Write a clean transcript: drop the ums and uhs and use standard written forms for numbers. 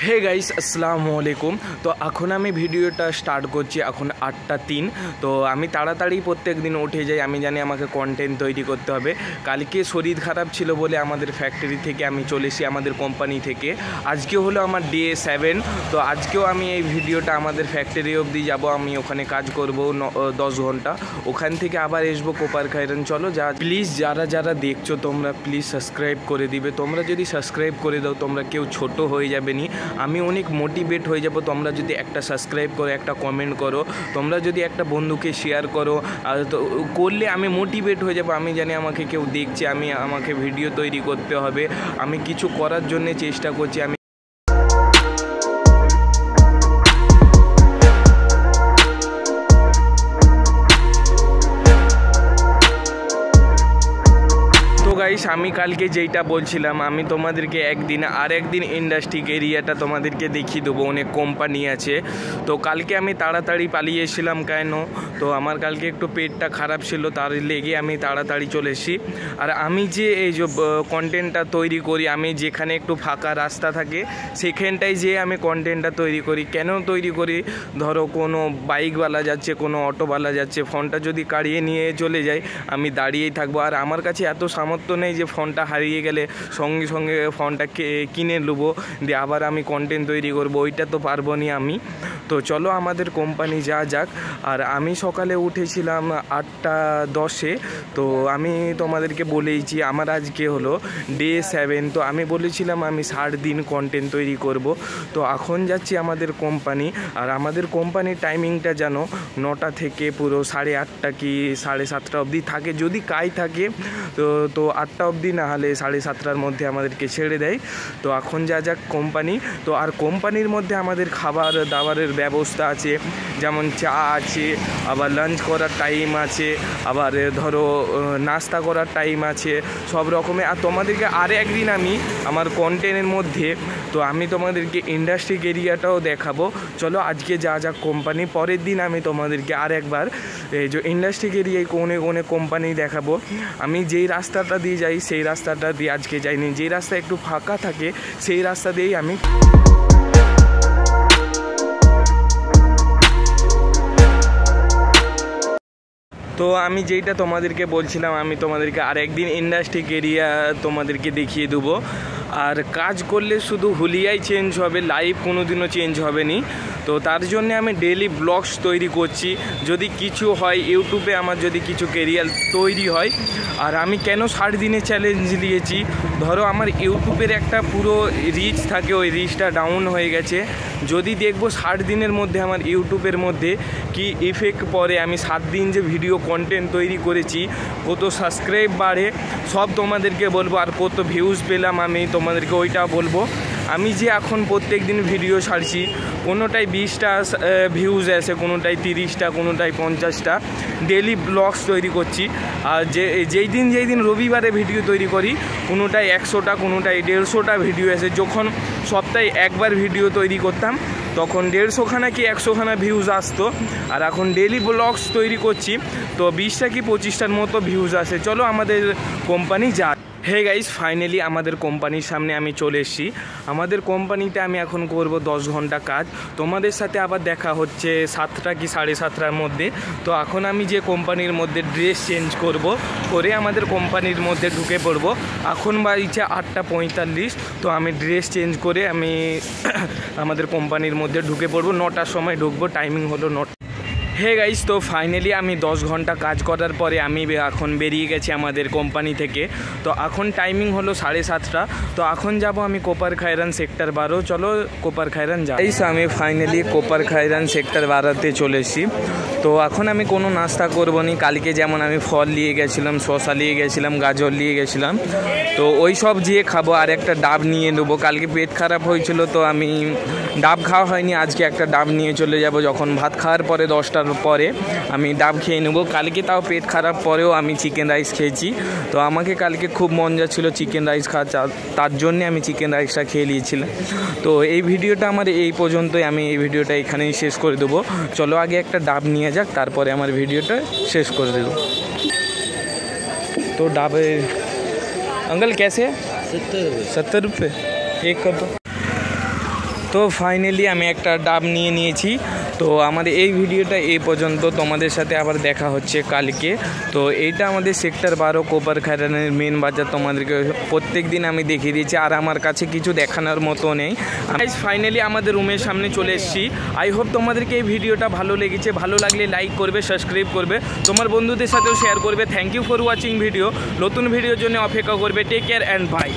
Hey guys আসসালামু আলাইকুম। তো এখন আমি ভিডিওটা স্টার্ট করছি, এখন 8:03। তো আমি তাড়াতাড়ি প্রত্যেক দিন উঠে যাই, আমি জানি আমাকে কন্টেন্ট তৈরি করতে হবে। কালকে শরীর খারাপ ছিল বলে আমাদের ফ্যাক্টরি থেকে আমি চলে এসেছি, আমাদের কোম্পানি থেকে। আজকে হলো আমার ডে 7। তো আজকেও আমি এই ভিডিওটা আমাদের ফ্যাক্টরি অবধি যাব, আমি ওখানে কাজ করব 10 ঘন্টা, ওখান থেকে আবার আসবো কোপার খায়রান। চলো প্লিজ যারা দেখছো তোমরা প্লিজ সাবস্ক্রাইব করে দিবে। তোমরা যদি সাবস্ক্রাইব করে দাও তোমরা কেউ ছোট হয়ে যাবে নি, আমি অনেক মোটিভেট হয়ে যাব। তোমরা যদি একটা সাবস্ক্রাইব করো, একটা কমেন্ট করো, তোমরা যদি একটা বন্ধুকে শেয়ার করো, আর তো করলে আমি মোটিভেট হয়ে যাব। আমি জানি আমাকে কেউ দেখছে, আমাকে ভিডিও তৈরি করতে হবে, আমি কিছু করার জন্য চেষ্টা করছি। আমি কালকে যেইটা বলছিলাম, আমি তোমাদেরকে একদিন ইন্ডাস্ট্রিক এরিয়াটা তোমাদেরকে দেখিয়ে দেবো, অনেক কোম্পানি আছে। তো কালকে আমি তাড়াতাড়ি পালিয়ে এসেছিলাম কেন, তো আমার কালকে একটু পেটটা খারাপ ছিল, তার লেগে আমি তাড়াতাড়ি চলে এসেছি। আর আমি যে এই যে কন্টেন্টটা তৈরি করি, আমি যেখানে একটু ফাঁকা রাস্তা থাকে সেখানটায় যেয়ে আমি কন্টেন্টটা তৈরি করি। কেন তৈরি করি, ধরো কোনো বাইকওয়ালা যাচ্ছে, কোনো অটোওয়ালা যাচ্ছে, ফোনটা যদি কাড়িয়ে নিয়ে চলে যায় আমি দাঁড়িয়েই থাকবো। আর আমার কাছে এত সামর্থ্য নেই যে ফোনটা হারিয়ে গেলে সঙ্গে সঙ্গে ফোনটা কিনে নেবো দিয়ে আবার আমি কন্টেন্ট তৈরি করবো, ওইটা তো পারবো না আমি। তো চলো আমাদের কোম্পানি যাক। আর আমি সকালে উঠেছিলাম 8:10। তো আমি তোমাদেরকে বলেইছি আমার আজকে হলো ডে 7। তো আমি বলেছিলাম আমি 60 দিন কন্টেন্ট তৈরি করব। তো এখন যাচ্ছি আমাদের কোম্পানি। আর আমাদের কোম্পানির টাইমিংটা জানো 9টা থেকে পুরো 8:30 কি 7:30 অবধি থাকে, যদি কাজ থাকে তো 8টা অবধি, না হলে 7:30টার মধ্যে আমাদেরকে ছেড়ে দেয়। তো এখন যাক কোম্পানি। তো আর কোম্পানির মধ্যে আমাদের খাবার দাবারের ব্যবস্থা আছে, যেমন চা আছে, আবার লাঞ্চ করার টাইম আছে, আবার ধরো নাস্তা করার টাইম আছে, সব রকমের। আর তোমাদেরকে আর একদিন আমি আমার কন্টেন্টের মধ্যে তো আমি তোমাদেরকে ইন্ডাস্ট্রিক এরিয়াটাও দেখাবো। চলো আজকে যাক কোম্পানি, পরের দিন আমি তোমাদেরকে আর একবার এই যে ইন্ডাস্ট্রিক এরিয়ায় কোনে কোম্পানি দেখাবো। আমি যেই রাস্তাটা দিয়ে যাই সেই রাস্তাটা দিয়ে আজকে যাইনি, যেই রাস্তা একটু ফাঁকা থাকে সেই রাস্তা দিয়েই আমি। তো আমি যেইটা তোমাদেরকে বলছিলাম, আমি তোমাদেরকে আর একদিন ইন্ডাস্ট্রিক এরিয়া তোমাদেরকে দেখিয়ে দেবো। আর কাজ করলে শুধু হুলিয়াই চেঞ্জ হবে, লাইফ কোনো দিনও চেঞ্জ হবে নি। তো তার জন্য আমি ডেইলি ব্লগস তৈরি করছি, যদি কিছু হয় ইউটিউবে আমার যদি কিছু কেরিয়ার তৈরি হয়। আর আমি কেন 60 দিনের চ্যালেঞ্জ নিয়েছি, ধরো আমার ইউটিউবের একটা পুরো রিচ থাকে, ওই রিচটা ডাউন হয়ে গেছে। যদি দেখবো 60 দিনের মধ্যে আমার ইউটিউবের মধ্যে কি ইফেক্ট পড়ে, আমি 7 দিন যে ভিডিও কন্টেন্ট তৈরি করেছি, কত সাবস্ক্রাইব বাড়ে সব তোমাদেরকে বলবো। আর কত ভিউজ পেলাম আমি তোমাদেরকে ওইটাও বলবো। আমি যে এখন প্রত্যেক দিন ভিডিও ছাড়ছি, কোনোটাই 20টা ভিউজ আসে, কোনোটাই 30টা, কোনোটাই 50টা। ডেলি ব্লগস তৈরি করছি। আর যেই দিন রবিবারে ভিডিও তৈরি করি, কোনোটাই 100টা, কোনোটাই 150টা ভিডিও আসে। যখন সপ্তাহে একবার ভিডিও তৈরি করতাম তখন 150খানা কি 100খানা ভিউজ আসতো। আর এখন ডেলি ব্লগস তৈরি করছি তো 20টা কি 25টার মতো ভিউজ আসে। চলো আমাদের কোম্পানি যাক। হে গাইস, ফাইনালি আমাদের কোম্পানির সামনে আমি চলে এসেছি। আমাদের কোম্পানিতে আমি এখন করব 10 ঘন্টা কাজ। তোমাদের সাথে আবার দেখা হচ্ছে 7টা কি 7:30টার মধ্যে। তো এখন আমি যে কোম্পানির মধ্যে ড্রেস চেঞ্জ করে আমাদের কোম্পানির মধ্যে ঢুকে পড়বো। এখন বাজছে 8:45। তো আমি ড্রেস চেঞ্জ করে আমি আমাদের কোম্পানির মধ্যে ঢুকে পড়বো। 9টার সময় ঢুকবো, টাইমিং হলো 9টা। হে গাইস, তো ফাইনালি আমি 10 ঘন্টা কাজ করার পরে আমি এখন বেরিয়ে গেছি আমাদের কোম্পানি থেকে। তো এখন টাইমিং হলো 7:30টা। তো এখন যাব আমি কোপার খায়রান সেক্টর 12। চলো কোপার খায়রান যাই। আমি ফাইনালি কোপার খায়রান সেক্টর 12তে চলে এসেছি। তো এখন আমি কোনো নাস্তা করবো নি। কালকে যেমন আমি ফল নিয়ে গেছিলাম, শসা নিয়ে গেছিলাম, গাজর নিয়ে গেছিলাম, তো ওই সব যেয়ে খাবো। আর একটা ডাব নিয়ে নেবো, কালকে পেট খারাপ হয়েছিল তো আমি ডাব খাওয়া হয়নি, আজকে একটা ডাব নিয়ে চলে যাব। যখন ভাত খাওয়ার পরে 10টার পরে আমি ডাব খেয়ে নেবো। কালকে তাও পেট খারাপ পরেও আমি চিকেন রাইস খেয়েছি। তো আমাকে কালকে খুব মন যাচ্ছিলো চিকেন রাইস খাওয়া, তার জন্যে আমি চিকেন রাইসটা খেয়ে নিয়েছিলাম। তো এই ভিডিওটা আমার এই পর্যন্তই, আমি এই ভিডিওটা এখানেই শেষ করে দেবো। চলো আগে একটা ডাব নিয়ে যাক, তারপরে আমার ভিডিওটা শেষ করে দেবো। तो ढाबे अंकल कैसे है? 70 रुपये एक कर दो। তো ফাইনালি আমি একটা ডাব নিয়ে নিয়েছি। তো আমাদের এই ভিডিওটা এই পর্যন্ত, তোমাদের সাথে আবার দেখা হচ্ছে কালকে। তো এইটা আমাদের সেক্টর 12 কোপারখানের মেন বাজার, তোমাদেরকে প্রত্যেক দিন আমি দেখিয়ে দিয়েছি, আর আমার কাছে কিছু দেখানোর মতো নেই। ফাইনালি আমাদের রুমের সামনে চলে এসেছি। আই হোপ তোমাদেরকে এই ভিডিওটা ভালো লেগেছে, ভালো লাগলে লাইক করবে, সাবস্ক্রাইব করবে, তোমার বন্ধুদের সাথেও শেয়ার করবে। Thank you for watching video. নতুন ভিডিওর জন্য অপেক্ষা করবে। Take care and by.